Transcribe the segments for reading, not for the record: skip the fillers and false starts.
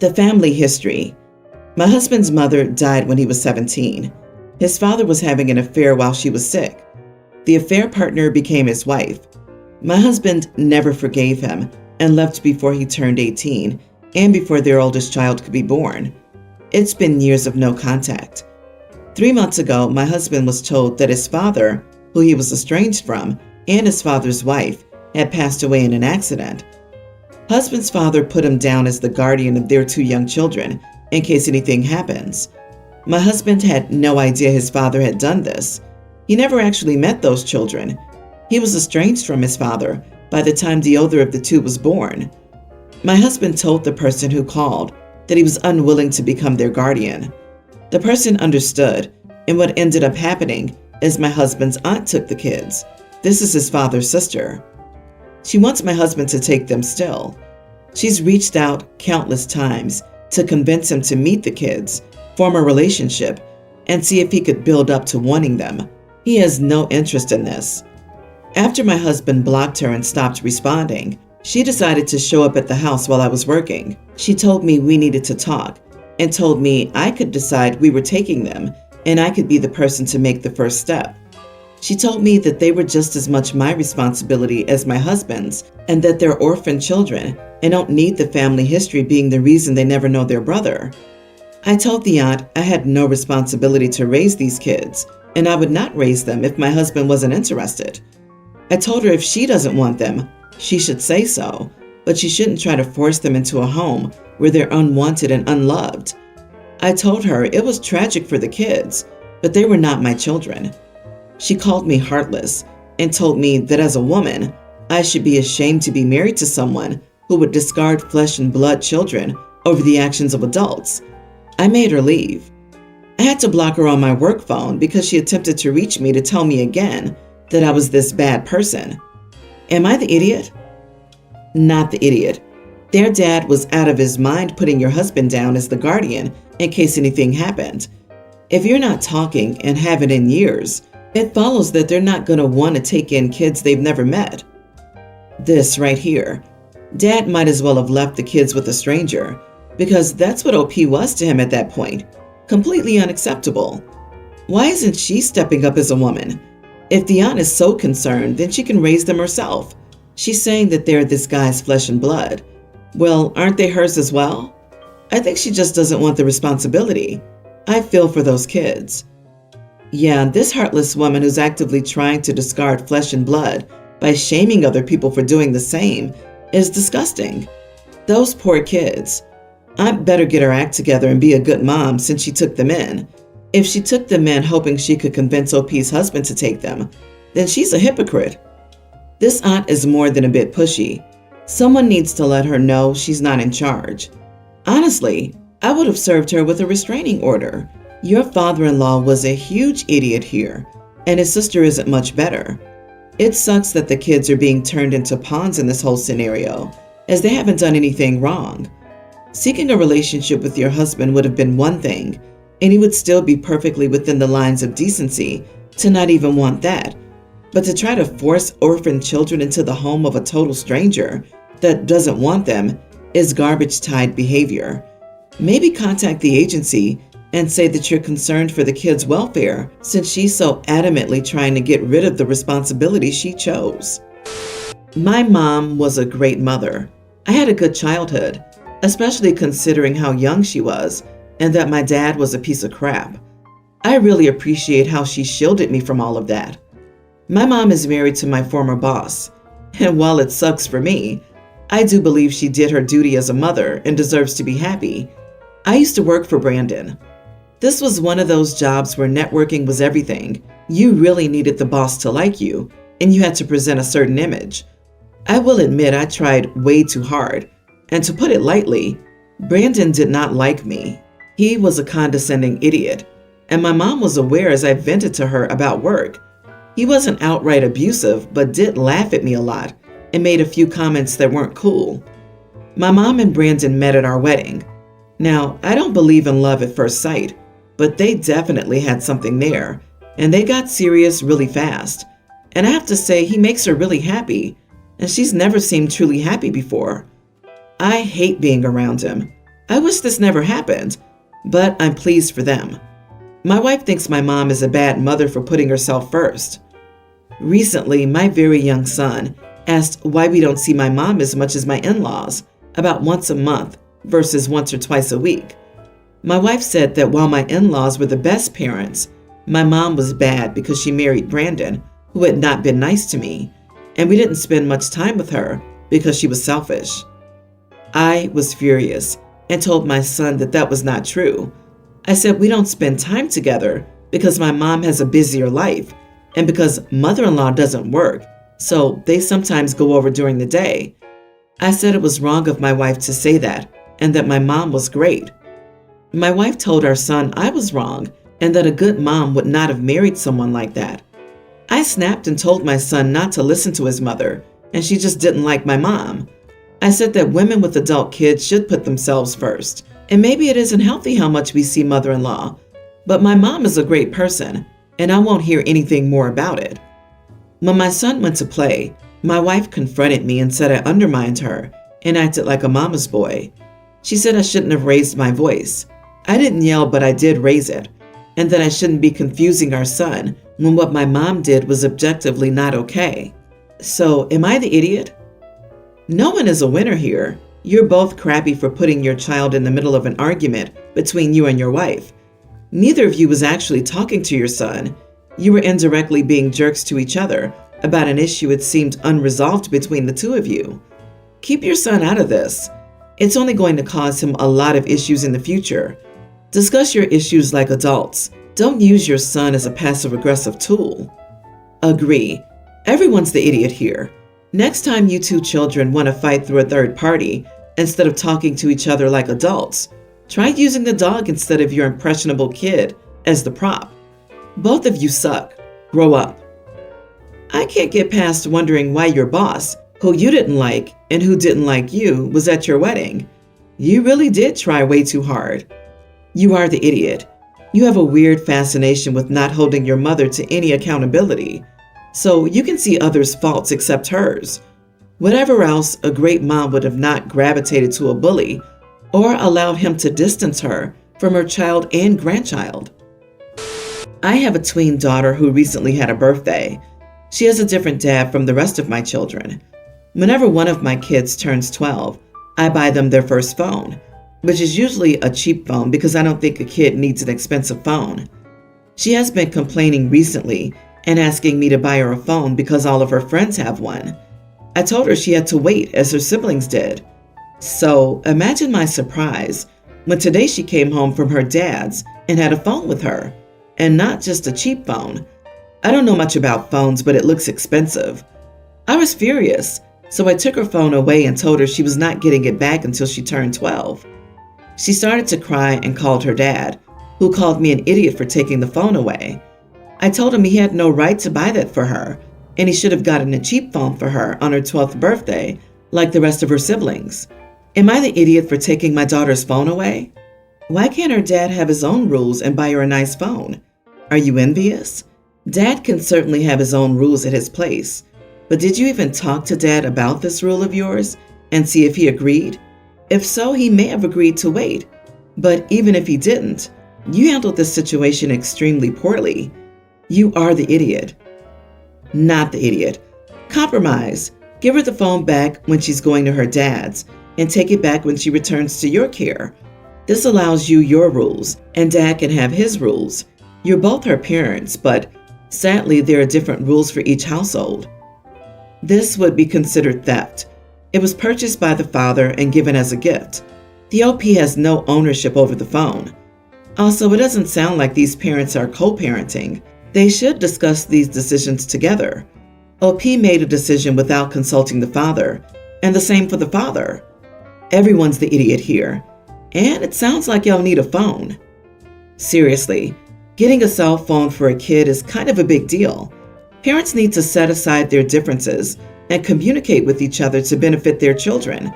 The family history. My husband's mother died when he was 17. His father was having an affair while she was sick. The affair partner became his wife. My husband never forgave him and left before he turned 18 and before their oldest child could be born. It's been years of no contact. 3 months ago, my husband was told that his father, who he was estranged from, and his father's wife had passed away in an accident. Husband's father put him down as the guardian of their 2 young children in case anything happens. My husband had no idea his father had done this. He never actually met those children. He was estranged from his father by the time the older of the 2 was born. My husband told the person who called that he was unwilling to become their guardian. The person understood, and what ended up happening is my husband's aunt took the kids. This is his father's sister. She wants my husband to take them still. She's reached out countless times to convince him to meet the kids, form a relationship, and see if he could build up to wanting them. He has no interest in this. After my husband blocked her and stopped responding, she decided to show up at the house while I was working. She told me we needed to talk and told me I could decide we were taking them and I could be the person to make the first step. She told me that they were just as much my responsibility as my husband's and that they're orphan children and don't need the family history being the reason they never know their brother. I told the aunt I had no responsibility to raise these kids and I would not raise them if my husband wasn't interested. I told her if she doesn't want them, she should say so, but she shouldn't try to force them into a home where they're unwanted and unloved. I told her it was tragic for the kids, but they were not my children. She called me heartless and told me that as a woman, I should be ashamed to be married to someone who would discard flesh and blood children over the actions of adults. I made her leave. I had to block her on my work phone because she attempted to reach me to tell me again that I was this bad person. Am I the idiot? Not the idiot. Their dad was out of his mind putting your husband down as the guardian in case anything happened. If you're not talking and haven't in years, it follows that they're not going to want to take in kids they've never met. This right here. Dad might as well have left the kids with a stranger because that's what OP was to him at that point. Completely unacceptable. Why isn't she stepping up as a woman? If the aunt is so concerned, then she can raise them herself. She's saying that they're this guy's flesh and blood. Well, aren't they hers as well? I think she just doesn't want the responsibility. I feel for those kids. Yeah, this heartless woman who's actively trying to discard flesh and blood by shaming other people for doing the same is disgusting. Those poor kids. I'd better get her act together and be a good mom since she took them in. If she took them in hoping she could convince OP's husband to take them, then she's a hypocrite. This aunt is more than a bit pushy. Someone needs to let her know she's not in charge. Honestly, I would have served her with a restraining order. Your father-in-law was a huge idiot here, and his sister isn't much better. It sucks that the kids are being turned into pawns in this whole scenario, as they haven't done anything wrong. Seeking a relationship with your husband would have been one thing, and he would still be perfectly within the lines of decency to not even want that. But to try to force orphan children into the home of a total stranger that doesn't want them is garbage-tied behavior. Maybe contact the agency and say that you're concerned for the kids' welfare since she's so adamantly trying to get rid of the responsibility she chose. My mom was a great mother. I had a good childhood, especially considering how young she was and that my dad was a piece of crap. I really appreciate how she shielded me from all of that. My mom is married to my former boss, and while it sucks for me, I do believe she did her duty as a mother and deserves to be happy. I used to work for Brandon. This was one of those jobs where networking was everything. You really needed the boss to like you, and you had to present a certain image. I will admit I tried way too hard, and to put it lightly, Brandon did not like me. He was a condescending idiot, and my mom was aware as I vented to her about work. He wasn't outright abusive, but did laugh at me a lot and made a few comments that weren't cool. My mom and Brandon met at our wedding. Now, I don't believe in love at first sight, but they definitely had something there, and they got serious really fast. And I have to say, he makes her really happy, and she's never seemed truly happy before. I hate being around him. I wish this never happened, but I'm pleased for them. My wife thinks my mom is a bad mother for putting herself first. Recently, my very young son asked why we don't see my mom as much as my in-laws, about once a month versus once or twice a week. My wife said that while my in-laws were the best parents, my mom was bad because she married Brandon, who had not been nice to me, and we didn't spend much time with her because she was selfish. I was furious and told my son that that was not true. I said we don't spend time together because my mom has a busier life and because mother-in-law doesn't work, so they sometimes go over during the day. I said it was wrong of my wife to say that and that my mom was great. My wife told our son I was wrong and that a good mom would not have married someone like that. I snapped and told my son not to listen to his mother, and she just didn't like my mom. I said that women with adult kids should put themselves first, and maybe it isn't healthy how much we see mother-in-law, but my mom is a great person, and I won't hear anything more about it. When my son went to play, my wife confronted me and said I undermined her and acted like a mama's boy. She said I shouldn't have raised my voice. I didn't yell, but I did raise it, and that I shouldn't be confusing our son when what my mom did was objectively not okay. So, am I the idiot? No one is a winner here. You're both crappy for putting your child in the middle of an argument between you and your wife. Neither of you was actually talking to your son. You were indirectly being jerks to each other about an issue it seemed unresolved between the two of you. Keep your son out of this. It's only going to cause him a lot of issues in the future. Discuss your issues like adults. Don't use your son as a passive-aggressive tool. Agree. Everyone's the idiot here. Next time you two children want to fight through a third party, instead of talking to each other like adults, try using the dog instead of your impressionable kid as the prop. Both of you suck. Grow up. I can't get past wondering why your boss, who you didn't like and who didn't like you, was at your wedding. You really did try way too hard. You are the idiot. You have a weird fascination with not holding your mother to any accountability, so you can see others' faults except hers. Whatever else, a great mom would have not gravitated to a bully or allowed him to distance her from her child and grandchild. I have a tween daughter who recently had a birthday. She has a different dad from the rest of my children. Whenever one of my kids turns 12, I buy them their first phone, which is usually a cheap phone because I don't think a kid needs an expensive phone. She has been complaining recently and asking me to buy her a phone because all of her friends have one. I told her she had to wait as her siblings did. So imagine my surprise when today she came home from her dad's and had a phone with her, and not just a cheap phone. I don't know much about phones, but it looks expensive. I was furious, so I took her phone away and told her she was not getting it back until she turned 12. She started to cry and called her dad, who called me an idiot for taking the phone away. I told him he had no right to buy that for her, and he should have gotten a cheap phone for her on her 12th birthday, like the rest of her siblings. Am I the idiot for taking my daughter's phone away? Why can't her dad have his own rules and buy her a nice phone? Are you envious? Dad can certainly have his own rules at his place, but did you even talk to Dad about this rule of yours and see if he agreed? If so, he may have agreed to wait, but even if he didn't, you handled this situation extremely poorly. You are the idiot. Not the idiot. Compromise. Give her the phone back when she's going to her dad's and take it back when she returns to your care. This allows you your rules, and Dad can have his rules. You're both her parents, but sadly, there are different rules for each household. This would be considered theft. It was purchased by the father and given as a gift. The OP has no ownership over the phone. Also, it doesn't sound like these parents are co-parenting. They should discuss these decisions together. OP made a decision without consulting the father, and the same for the father. Everyone's the idiot here, and it sounds like y'all need a phone. Seriously, getting a cell phone for a kid is kind of a big deal. Parents need to set aside their differences and communicate with each other to benefit their children.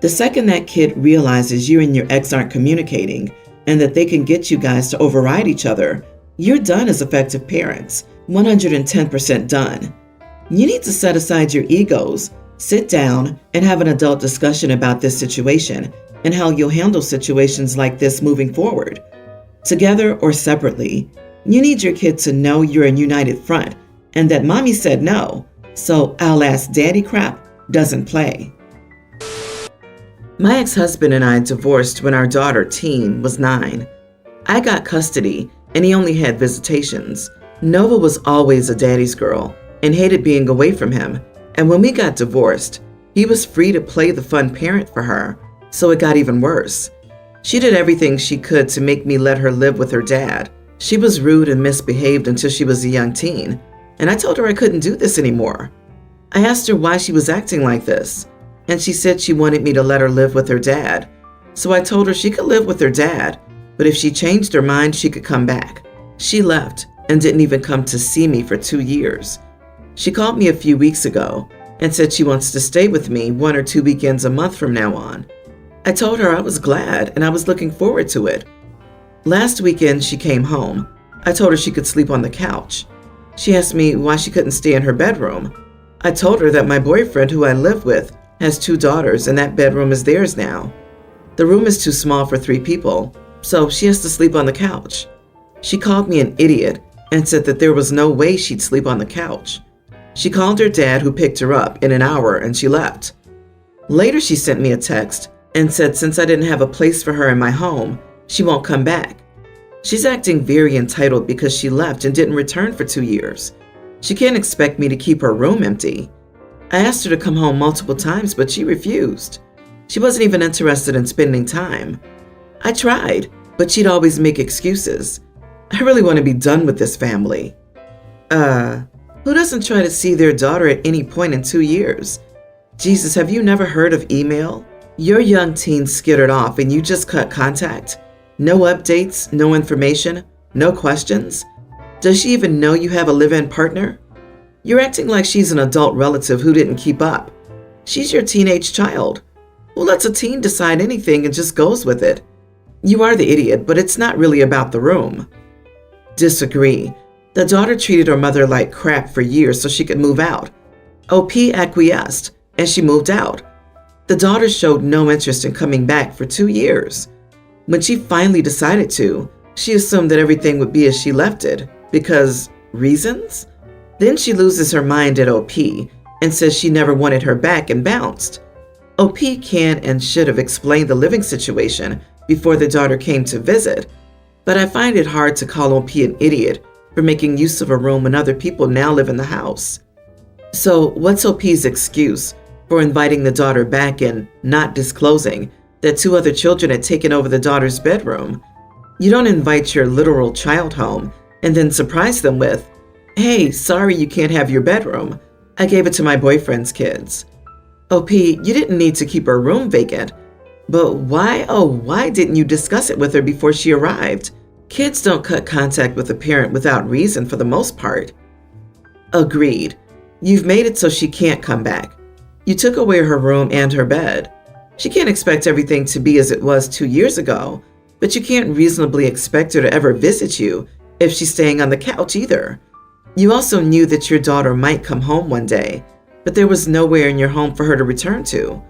The second that kid realizes you and your ex aren't communicating and that they can get you guys to override each other, you're done as effective parents. 110% done. You need to set aside your egos, sit down, and have an adult discussion about this situation and how you'll handle situations like this moving forward. Together or separately, you need your kid to know you're a united front and that mommy said no, so I'll ask daddy crap doesn't play. My ex-husband and I divorced when our daughter, Teen, was 9. I got custody and he only had visitations. Nova was always a daddy's girl and hated being away from him, and when we got divorced, he was free to play the fun parent for her, so it got even worse. She did everything she could to make me let her live with her dad. She was rude and misbehaved until she was a young teen, and I told her I couldn't do this anymore. I asked her why she was acting like this, and she said she wanted me to let her live with her dad. So I told her she could live with her dad, but if she changed her mind, she could come back. She left and didn't even come to see me for 2 years. She called me a few weeks ago and said she wants to stay with me 1 or 2 weekends a month from now on. I told her I was glad and I was looking forward to it. Last weekend, she came home. I told her she could sleep on the couch. She asked me why she couldn't stay in her bedroom. I told her that my boyfriend, who I live with, has 2 daughters and that bedroom is theirs now. The room is too small for 3 people, so she has to sleep on the couch. She called me an idiot and said that there was no way she'd sleep on the couch. She called her dad, who picked her up, in an hour and she left. Later, she sent me a text and said since I didn't have a place for her in my home, she won't come back. She's acting very entitled because she left and didn't return for 2 years. She can't expect me to keep her room empty. I asked her to come home multiple times, but she refused. She wasn't even interested in spending time. I tried, but she'd always make excuses. I really want to be done with this family. Who doesn't try to see their daughter at any point in 2 years? Jesus, have you never heard of email? Your young teen skittered off and you just cut contact? No updates, no information, no questions? Does she even know you have a live-in partner? You're acting like she's an adult relative who didn't keep up. She's your teenage child. Who lets a teen decide anything and just goes with it? You are the idiot, but it's not really about the room. Disagree. The daughter treated her mother like crap for years so she could move out. OP acquiesced, and she moved out. The daughter showed no interest in coming back for 2 years. When she finally decided to, she assumed that everything would be as she left it, because reasons? Then she loses her mind at OP and says she never wanted her back and bounced. OP can and should have explained the living situation before the daughter came to visit, but I find it hard to call OP an idiot for making use of a room when other people now live in the house. So what's OP's excuse for inviting the daughter back and not disclosing that 2 other children had taken over the daughter's bedroom? You don't invite your literal child home and then surprise them with, "Hey, sorry you can't have your bedroom. I gave it to my boyfriend's kids." OP, you didn't need to keep her room vacant. But why didn't you discuss it with her before she arrived? Kids don't cut contact with a parent without reason for the most part. Agreed. You've made it so she can't come back. You took away her room and her bed. She can't expect everything to be as it was 2 years ago, but you can't reasonably expect her to ever visit you if she's staying on the couch either. You also knew that your daughter might come home one day, but there was nowhere in your home for her to return to.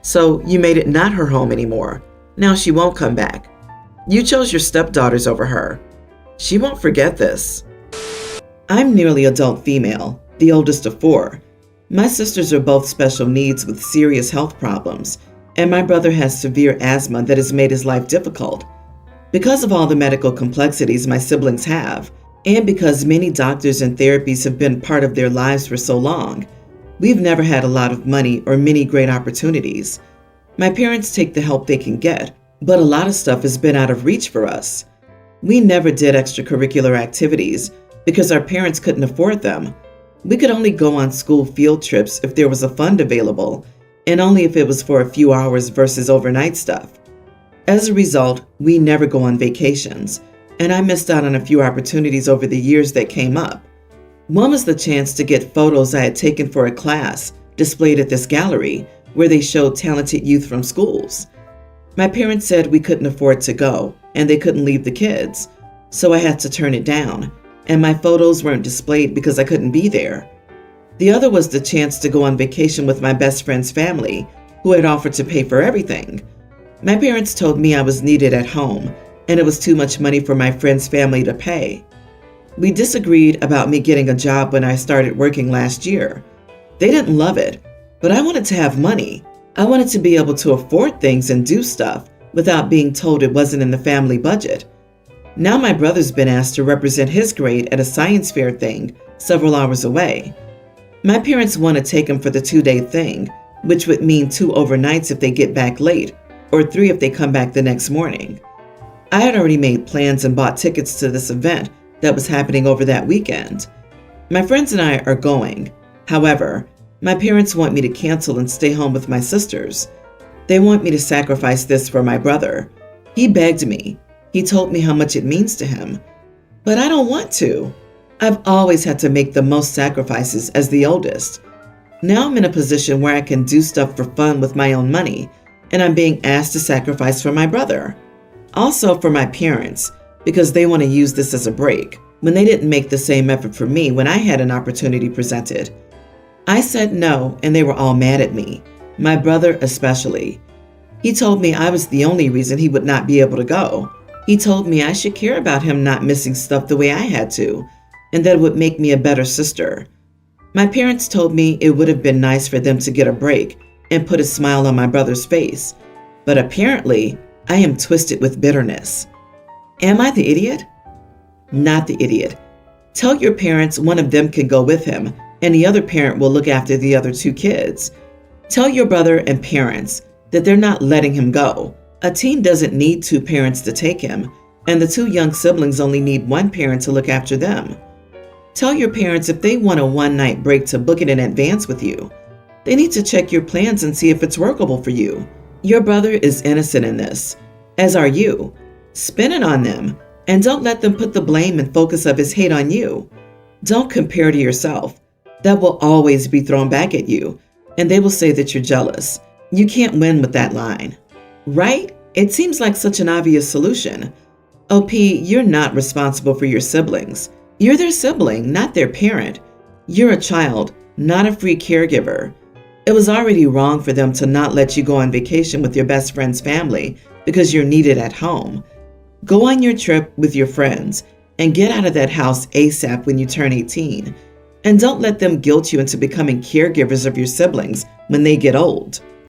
So you made it not her home anymore. Now she won't come back. You chose your stepdaughters over her. She won't forget this. I'm nearly adult female, the oldest of 4. My sisters are both special needs with serious health problems, and my brother has severe asthma that has made his life difficult. Because of all the medical complexities my siblings have, and because many doctors and therapies have been part of their lives for so long, we've never had a lot of money or many great opportunities. My parents take the help they can get, but a lot of stuff has been out of reach for us. We never did extracurricular activities because our parents couldn't afford them. We could only go on school field trips if there was a fund available, and only if it was for a few hours versus overnight stuff. As a result, we never go on vacations, and I missed out on a few opportunities over the years that came up. One was the chance to get photos I had taken for a class displayed at this gallery where they showed talented youth from schools. My parents said we couldn't afford to go and they couldn't leave the kids, so I had to turn it down, and my photos weren't displayed because I couldn't be there. The other was the chance to go on vacation with my best friend's family, who had offered to pay for everything. My parents told me I was needed at home, and it was too much money for my friend's family to pay. We disagreed about me getting a job when I started working last year. They didn't love it, but I wanted to have money. I wanted to be able to afford things and do stuff without being told it wasn't in the family budget. Now my brother's been asked to represent his grade at a science fair thing several hours away. My parents want to take him for the 2-day thing, which would mean 2 overnights if they get back late, or 3 if they come back the next morning. I had already made plans and bought tickets to this event that was happening over that weekend. My friends and I are going. However, my parents want me to cancel and stay home with my sisters. They want me to sacrifice this for my brother. He begged me. He told me how much it means to him. But I don't want to. I've always had to make the most sacrifices as the oldest. Now I'm in a position where I can do stuff for fun with my own money, and I'm being asked to sacrifice for my brother. Also for my parents, because they want to use this as a break, when they didn't make the same effort for me when I had an opportunity presented. I said no, and they were all mad at me, my brother especially. He told me I was the only reason he would not be able to go. He told me I should care about him not missing stuff the way I had to, and that it would make me a better sister. My parents told me it would have been nice for them to get a break and put a smile on my brother's face, but apparently I am twisted with bitterness. Am I the idiot? Not the idiot. Tell your parents one of them can go with him, and the other parent will look after the other 2 kids. Tell your brother and parents that they're not letting him go. A teen doesn't need 2 parents to take him, and the 2 young siblings only need 1 parent to look after them. Tell your parents if they want a one-night break to book it in advance with you. They need to check your plans and see if it's workable for you. Your brother is innocent in this, as are you. Spin it on them, and don't let them put the blame and focus of his hate on you. Don't compare to yourself. That will always be thrown back at you, and they will say that you're jealous. You can't win with that line. Right? It seems like such an obvious solution. OP, you're not responsible for your siblings. You're their sibling, not their parent. You're a child, not a free caregiver. It was already wrong for them to not let you go on vacation with your best friend's family because you're needed at home. Go on your trip with your friends and get out of that house ASAP when you turn 18. And don't let them guilt you into becoming caregivers of your siblings when they get old.